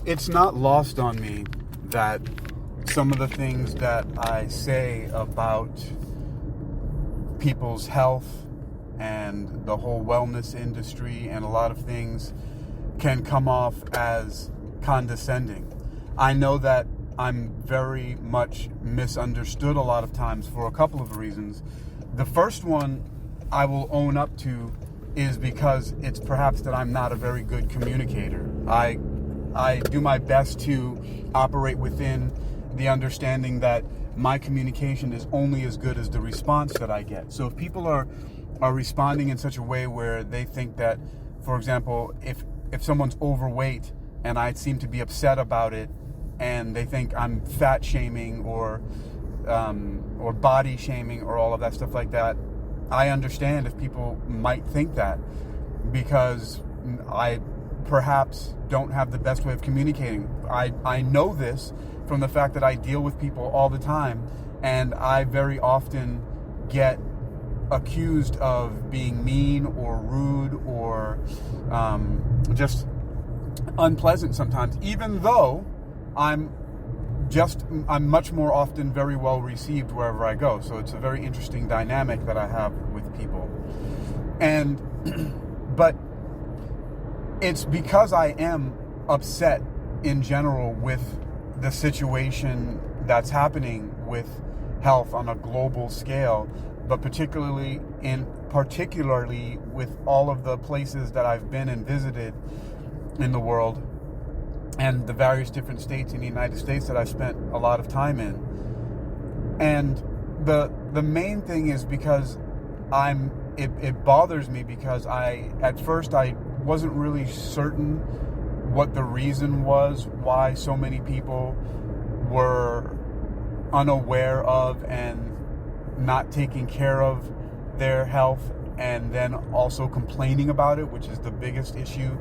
It's not lost on me that some of the things that I say about people's health and the whole wellness industry and a lot of things can come off as condescending. I know that I'm very much misunderstood a lot of times for a couple of reasons. The first one I will own up to is because it's perhaps that I'm not a very good communicator. I do my best to operate within the understanding that my communication is only as good as the response that I get. So if people are responding in such a way where they think that, for example, if someone's overweight and I seem to be upset about it and they think I'm fat shaming or body shaming or all of that stuff like that, I understand if people might think that, because I perhaps don't have the best way of communicating. I know this from the fact that I deal with people all the time, and I very often get accused of being mean or rude or just unpleasant sometimes, even though I'm much more often very well received wherever I go. So it's a very interesting dynamic that I have with people. And but it's because I am upset in general with the situation that's happening with health on a global scale, but particularly with all of the places that I've been and visited in the world and the various different states in the United States that I've spent a lot of time in. And the main thing is because it bothers me because at first I wasn't really certain what the reason was why so many people were unaware of and not taking care of their health, and then also complaining about it, which is the biggest issue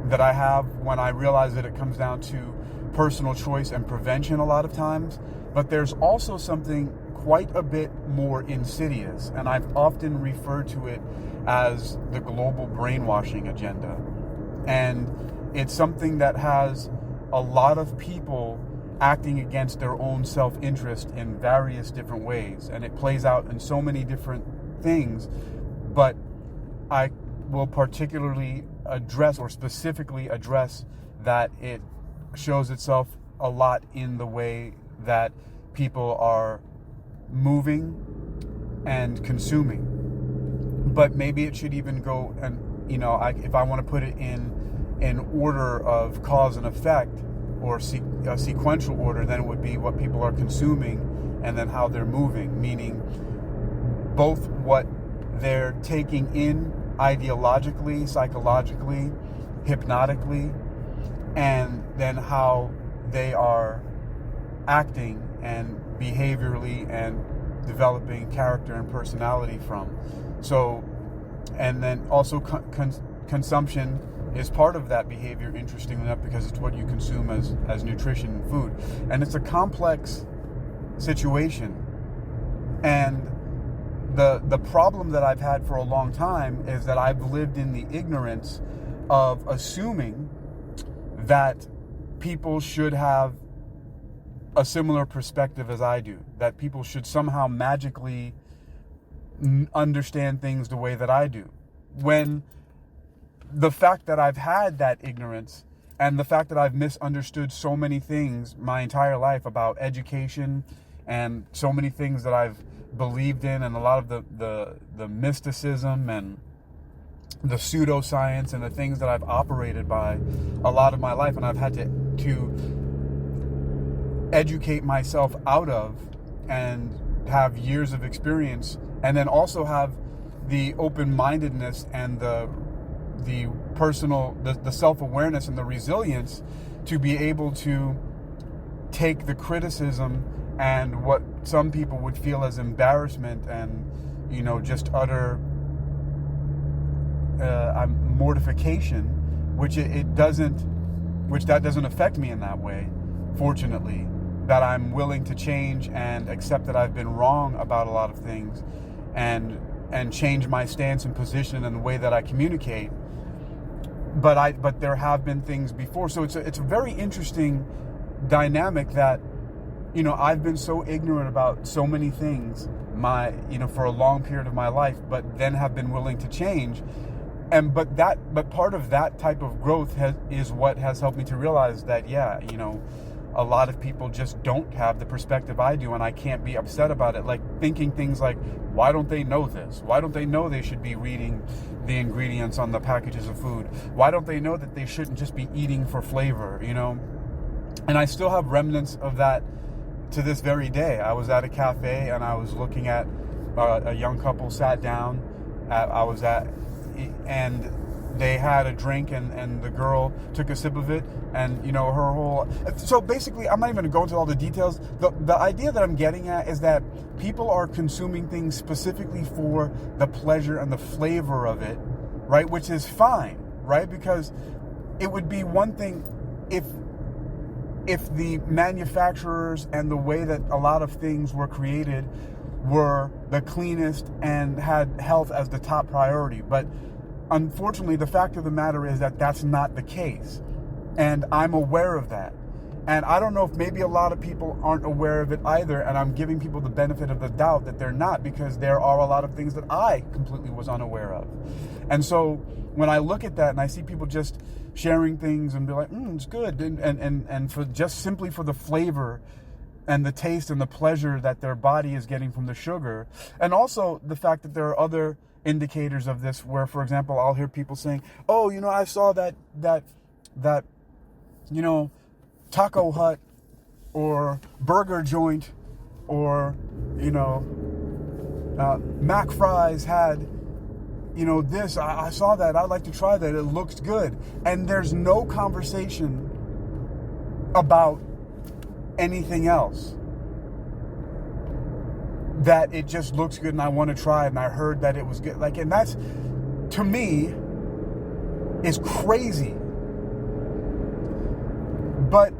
that I have when I realize that it comes down to personal choice and prevention a lot of times. But there's also something quite a bit more insidious, and I've often referred to it as the global brainwashing agenda. And it's something that has a lot of people acting against their own self-interest in various different ways, and it plays out in so many different things. But I will particularly address or specifically address that it shows itself a lot in the way that people are moving and consuming. But maybe it should even go, and if I want to put it in order of cause and effect, or a sequential order, then it would be what people are consuming and then how they're moving, meaning both what they're taking in ideologically, psychologically, hypnotically, and then how they are acting and behaviorally and developing character and personality from. So, and then also consumption is part of that behavior, interestingly enough, because it's what you consume as nutrition and food. And it's a complex situation. And the problem that I've had for a long time is that I've lived in the ignorance of assuming that people should have a similar perspective as I do, that people should somehow magically understand things the way that I do. When the fact that I've had that ignorance and the fact that I've misunderstood so many things my entire life about education and so many things that I've believed in, and a lot of the mysticism and the pseudoscience and the things that I've operated by a lot of my life, and I've had to educate myself out of and have years of experience, and then also have the open-mindedness and the personal, the self-awareness and the resilience to be able to take the criticism and what some people would feel as embarrassment and, just utter mortification, which that doesn't affect me in that way, fortunately, that I'm willing to change and accept that I've been wrong about a lot of things and change my stance and position and the way that I communicate. but there have been things before. So it's a very interesting dynamic that, I've been so ignorant about so many things for a long period of my life, but then have been willing to change. But part of that type of growth is what has helped me to realize that, a lot of people just don't have the perspective I do, and I can't be upset about it. Like thinking things like, why don't they know this? Why don't they know they should be reading the ingredients on the packages of food? Why don't they know that they shouldn't just be eating for flavor, And I still have remnants of that to this very day. I was at a cafe and I was looking at a young couple sat down. And they had a drink, and the girl took a sip of it, and her whole. So basically, I'm not even going to go into all the details. The idea that I'm getting at is that people are consuming things specifically for the pleasure and the flavor of it, right? Which is fine, right? Because it would be one thing if the manufacturers and the way that a lot of things were created were the cleanest and had health as the top priority, but unfortunately, the fact of the matter is that that's not the case. And I'm aware of that. And I don't know if maybe a lot of people aren't aware of it either, and I'm giving people the benefit of the doubt that they're not, because there are a lot of things that I completely was unaware of. And so when I look at that and I see people just sharing things and be like, it's good, and for just simply for the flavor and the taste and the pleasure that their body is getting from the sugar, and also the fact that there are other indicators of this where, for example, I'll hear people saying, I saw that Taco Hut or burger joint or Mac Fries had this. I saw that, I'd like to try that, it looks good. And there's no conversation about anything else, that it just looks good and I want to try it, and I heard that it was good. And that's, to me, is crazy. But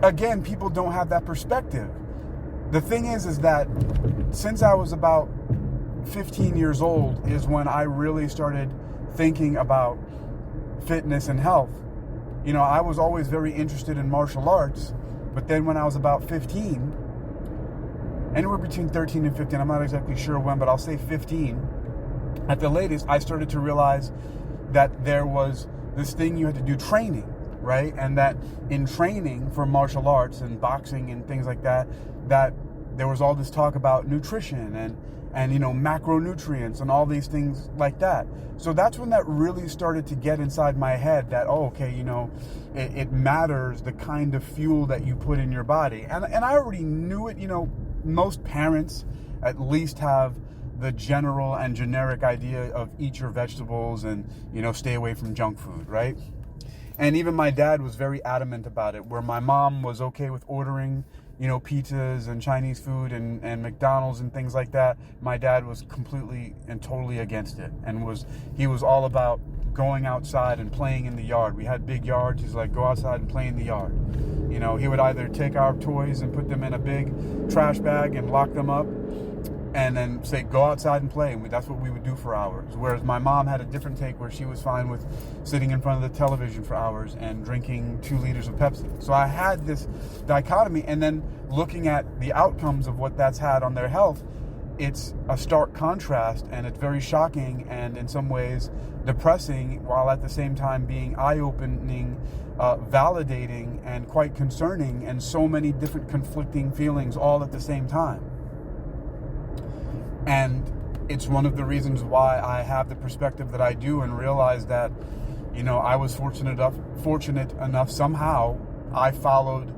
again, people don't have that perspective. The thing is that since I was about 15 years old is when I really started thinking about fitness and health. I was always very interested in martial arts, but then when I was about 15, anywhere between 13 and 15, I'm not exactly sure when, but I'll say 15. At the latest, I started to realize that there was this thing you had to do training, right? And that in training for martial arts and boxing and things like that, that there was all this talk about nutrition and macronutrients and all these things like that. So that's when that really started to get inside my head that, it matters the kind of fuel that you put in your body. And I already knew it. Most parents at least have the general and generic idea of eat your vegetables and, stay away from junk food, right? And even my dad was very adamant about it, where my mom was okay with ordering, pizzas and Chinese food and McDonald's and things like that. My dad was completely and totally against it, and he was all about going outside and playing in the yard. We had big yards. He's like, go outside and play in the yard. He would either take our toys and put them in a big trash bag and lock them up, and then say, go outside and play. And that's what we would do for hours. Whereas my mom had a different take, where she was fine with sitting in front of the television for hours and drinking 2 liters of Pepsi. So I had this dichotomy, and then looking at the outcomes of what that's had on their health, it's a stark contrast, and it's very shocking and in some ways depressing, while at the same time being eye-opening, validating, and quite concerning, and so many different conflicting feelings all at the same time. And it's one of the reasons why I have the perspective that I do, and realize that, I was fortunate enough somehow I followed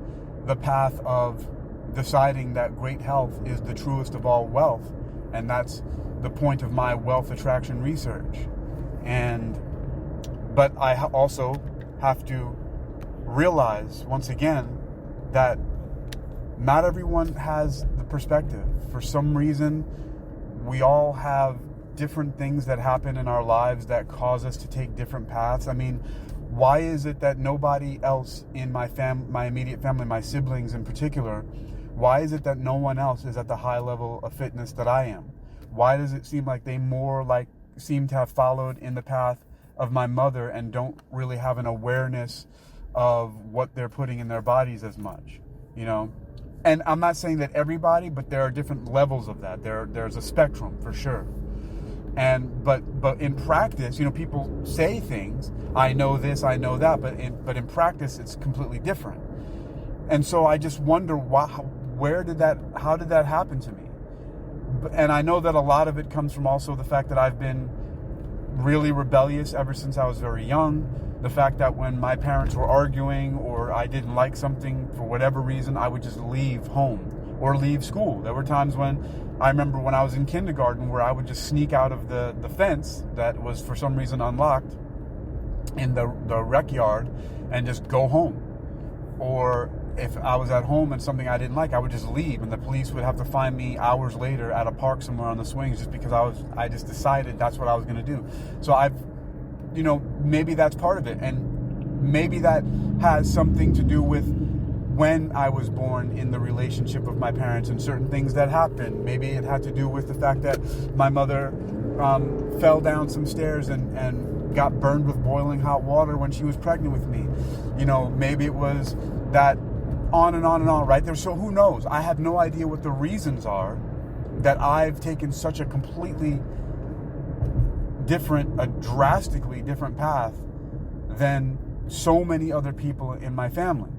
the path of deciding that great health is the truest of all wealth. And that's the point of my wealth attraction research. But I also have to realize, once again, that not everyone has the perspective. For some reason, we all have different things that happen in our lives that cause us to take different paths. I mean, why is it that nobody else in my immediate family, my siblings in particular, why is it that no one else is at the high level of fitness that I am? Why does it seem like they seem to have followed in the path of my mother and don't really have an awareness of what they're putting in their bodies as much, you know. And I'm not saying that everybody, but there are different levels of that. There's a spectrum for sure. And but in practice, you know, people say things, I know this, I know that, but in practice it's completely different. And so I just wonder how did that happen to me? And I know that a lot of it comes from also the fact that I've been really rebellious ever since I was very young. The fact that when my parents were arguing or I didn't like something for whatever reason, I would just leave home or leave school. There were times when I remember when I was in kindergarten where I would just sneak out of the fence that was for some reason unlocked in the rec yard and just go home. Or if I was at home and something I didn't like, I would just leave, and the police would have to find me hours later at a park somewhere on the swings just because I just decided that's what I was going to do. So you know, maybe that's part of it, and maybe that has something to do with when I was born in the relationship of my parents and certain things that happened. Maybe it had to do with the fact that my mother fell down some stairs and got burned with boiling hot water when she was pregnant with me. You know, maybe it was that, on and on and on, right there. So who knows? I have no idea what the reasons are that I've taken such a completely different, a drastically different path than so many other people in my family.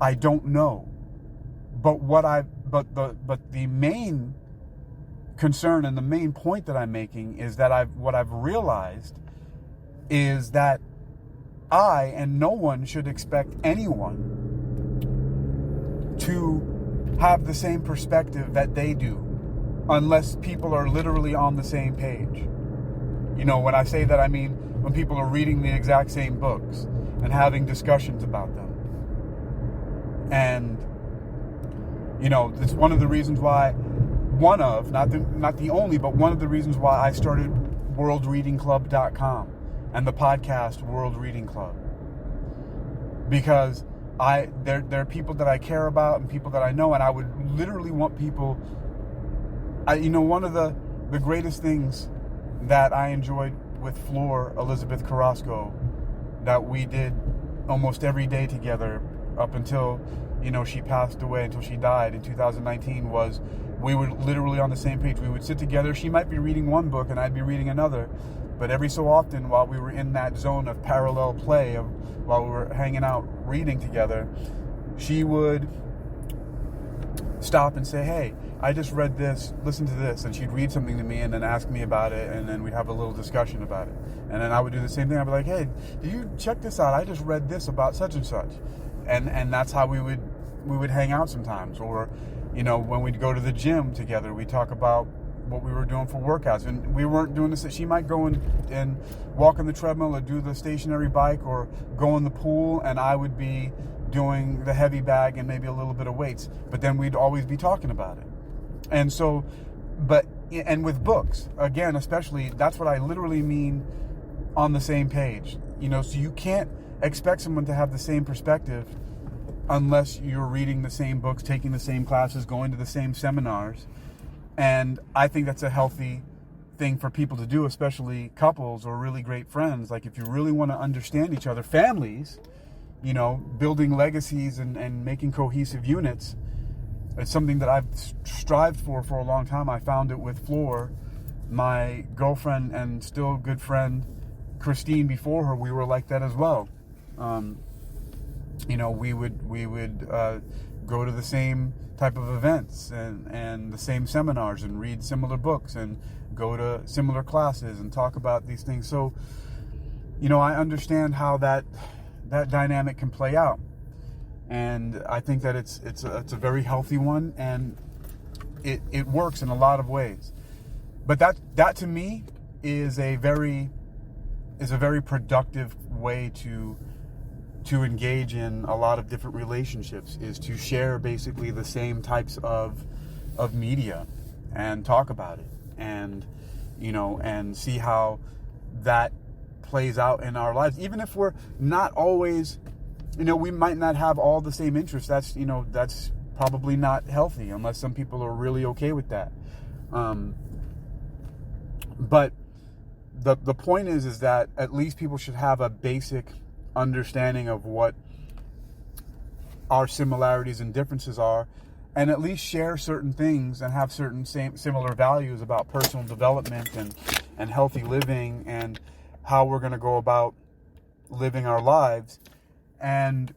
I don't know. But the main concern and the main point that I'm making is that what I've realized is that I and no one should expect anyone to have the same perspective that they do unless people are literally on the same page. You know, when I say that, I mean when people are reading the exact same books and having discussions about them. And, you know, it's one of the reasons why, not the only, but one of the reasons why I started worldreadingclub.com and the podcast World Reading Club. Because there are people that I care about and people that I know, and I would literally want people, one of the greatest things that I enjoyed with Floor Elizabeth Carrasco that we did almost every day together up until, you know, she passed away, until she died in 2019, was we were literally on the same page. We would sit together. She might be reading one book and I'd be reading another. But every so often, while we were in that zone of parallel play, while we were hanging out reading together, she would stop and say, hey, I just read this, listen to this. And she'd read something to me and then ask me about it, and then we'd have a little discussion about it. And then I would do the same thing. I'd be like, hey, do you check this out? I just read this about such and such. And that's how we would hang out sometimes. Or, you know, when we'd go to the gym together, we'd talk about what we were doing for workouts. And we weren't doing this. She might go and walk on the treadmill or do the stationary bike or go in the pool, and I would be doing the heavy bag and maybe a little bit of weights. But then we'd always be talking about it. And so, and with books, again, especially, that's what I literally mean on the same page. You know, so you can't expect someone to have the same perspective unless you're reading the same books, taking the same classes, going to the same seminars. And I think that's a healthy thing for people to do, especially couples or really great friends. Like, if you really want to understand each other, families, you know, building legacies and making cohesive units, it's something that I've strived for a long time. I found it with Floor, my girlfriend and still good friend, Christine, before her. We were like that as well. You know, we would go to the same type of events and the same seminars and read similar books and go to similar classes and talk about these things. So, you know, I understand how that dynamic can play out. And I think that it's a very healthy one, and it works in a lot of ways. But that to me is a very productive way to engage in a lot of different relationships, is to share basically the same types of media and talk about it, and, you know, and see how that plays out in our lives. Even if we're not always, you know, we might not have all the same interests. That's probably not healthy unless some people are really okay with that. But the point is that at least people should have a basic understanding of what our similarities and differences are, and at least share certain things and have certain similar values about personal development and healthy living and how we're going to go about living our lives. And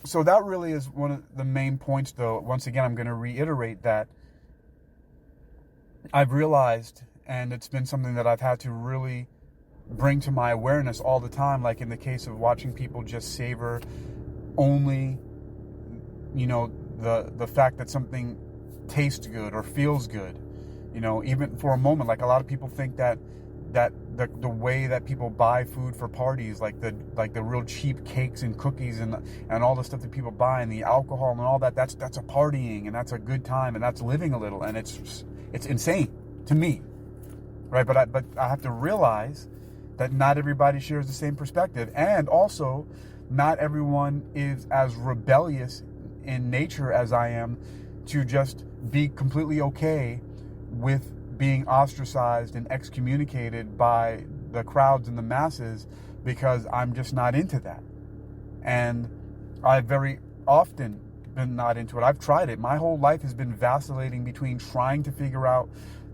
so that really is one of the main points, though. Once again, I'm going to reiterate that I've realized, and it's been something that I've had to really bring to my awareness all the time, like in the case of watching people just savor only, the fact that something tastes good or feels good, even for a moment. Like a lot of people think that the way that people buy food for parties, like the real cheap cakes and cookies and all the stuff that people buy and the alcohol and all that's a partying and that's a good time and that's living a little, and it's insane to me, right? But I have to realize that not everybody shares the same perspective, and also not everyone is as rebellious in nature as I am to just be completely okay with being ostracized and excommunicated by the crowds and the masses because I'm just not into that. And I've very often been not into it. I've tried it. My whole life has been vacillating between trying to figure out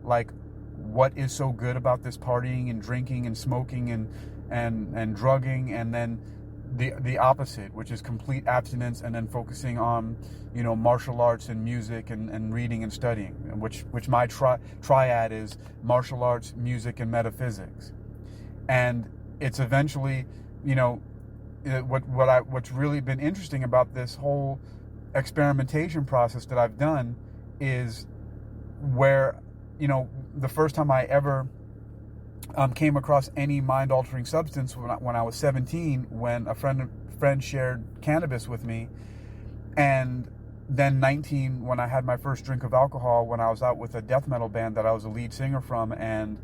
like what is so good about this partying and drinking and smoking and drugging, and then the opposite, which is complete abstinence, and then focusing on martial arts and music and reading and studying, which my triad is martial arts, music, and metaphysics. And it's eventually what's really been interesting about this whole experimentation process that I've done is where the first time I ever came across any mind-altering substance when I was 17, when a friend shared cannabis with me, and then 19 when I had my first drink of alcohol when I was out with a death metal band that I was a lead singer from, and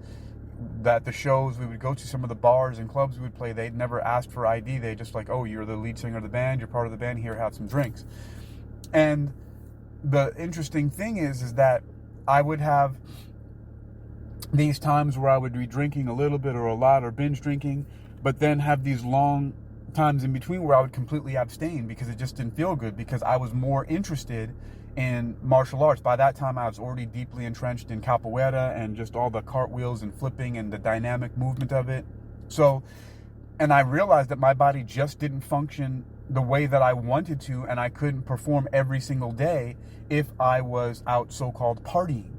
that the shows we would go to, some of the bars and clubs we would play, they'd never asked for ID. They just like, oh, you're the lead singer of the band, you're part of the band, here, have some drinks. And the interesting thing is that I would have these times where I would be drinking a little bit or a lot or binge drinking, but then have these long times in between where I would completely abstain because it just didn't feel good, because I was more interested in martial arts. By that time, I was already deeply entrenched in capoeira and just all the cartwheels and flipping and the dynamic movement of it. So, and I realized that my body just didn't function the way that I wanted to, and I couldn't perform every single day if I was out so-called partying.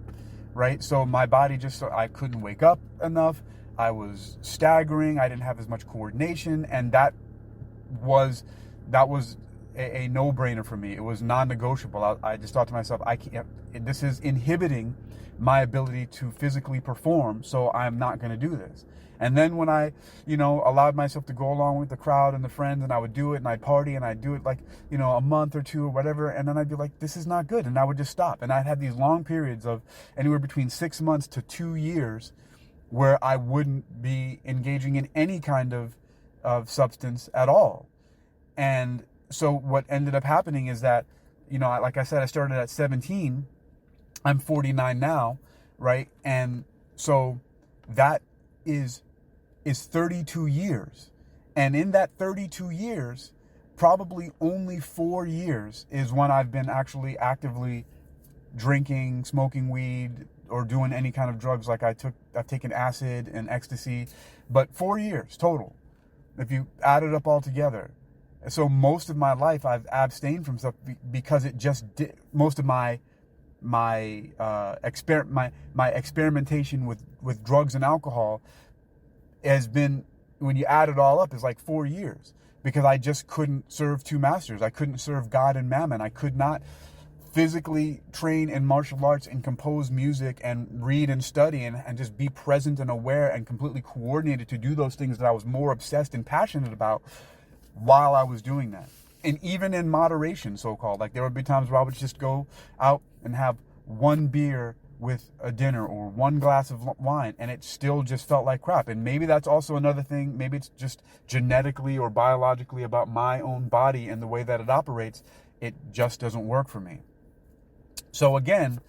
Right? So my body I couldn't wake up enough. I was staggering. I didn't have as much coordination. And that was a no-brainer for me. It was non-negotiable. I just thought to myself, this is inhibiting my ability to physically perform, so I'm not going to do this. And then when I, allowed myself to go along with the crowd and the friends, and I would do it, and I'd party, and I'd do it like, a month or two or whatever, and then I'd be like, this is not good, and I would just stop. And I'd have these long periods of anywhere between 6 months to 2 years where I wouldn't be engaging in any kind of substance at all. And so what ended up happening is that, like I said, I started at 17. I'm 49 now, right? And so that is 32 years. And in that 32 years, probably only 4 years is when I've been actually actively drinking, smoking weed, or doing any kind of drugs. Like I've taken acid and ecstasy, but 4 years total, if you add it up all together. So most of my life I've abstained from stuff because it just did. Most of my experimentation with drugs and alcohol has been, when you add it all up, is like 4 years, because I just couldn't serve two masters. I couldn't serve God and Mammon. I could not physically train in martial arts and compose music and read and study and just be present and aware and completely coordinated to do those things that I was more obsessed and passionate about while I was doing that. And even in moderation, so-called, like there would be times where I would just go out and have one beer with a dinner or one glass of wine, and it still just felt like crap. And maybe that's also another thing. Maybe it's just genetically or biologically about my own body and the way that it operates. It just doesn't work for me. So again,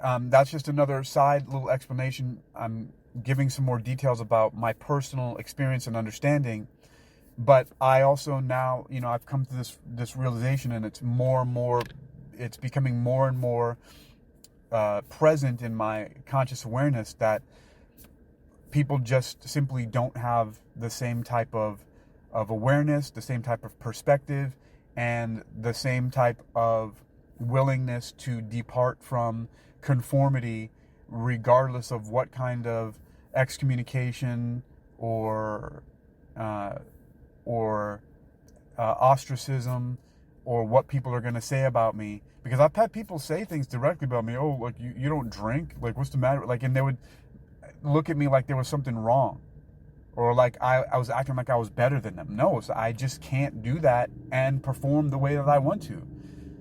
that's just another side little explanation I'm giving some more details about my personal experience and understanding. But I also now, I've come to this realization, and it's it's becoming more and more present in my conscious awareness, that people just simply don't have the same type of awareness, the same type of perspective, and the same type of willingness to depart from conformity, regardless of what kind of excommunication or ostracism, or what people are going to say about me. Because I've had people say things directly about me. Oh, like, you don't drink? Like, what's the matter? Like, and they would look at me like there was something wrong, or like I was acting like I was better than them. No, so I just can't do that and perform the way that I want to.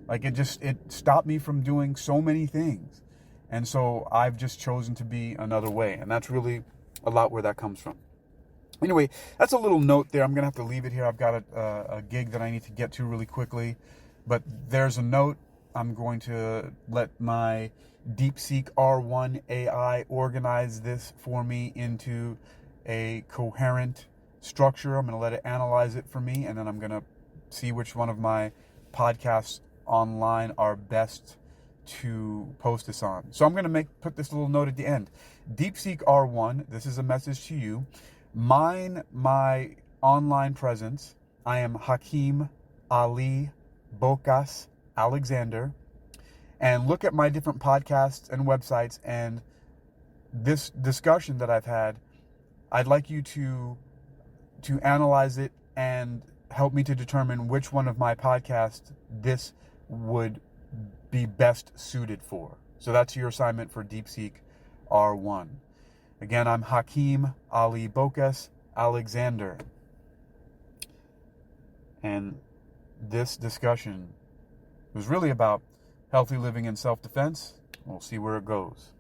Like, it stopped me from doing so many things. And so I've just chosen to be another way. And that's really a lot where that comes from. Anyway, that's a little note there. I'm going to have to leave it here. I've got a gig that I need to get to really quickly. But there's a note. I'm going to let my DeepSeek R1 AI organize this for me into a coherent structure. I'm going to let it analyze it for me, and then I'm going to see which one of my podcasts online are best to post this on. So I'm going to put this little note at the end. DeepSeek R1, this is a message to you. Mine, my online presence. I am Hakeem Ali Bocas Alexander. And look at my different podcasts and websites, and this discussion that I've had, I'd like you to analyze it and help me to determine which one of my podcasts this would be best suited for. So that's your assignment for DeepSeek R1. Again, I'm Hakeem Ali Bocas Alexander. And this discussion was really about healthy living and self-defense. We'll see where it goes.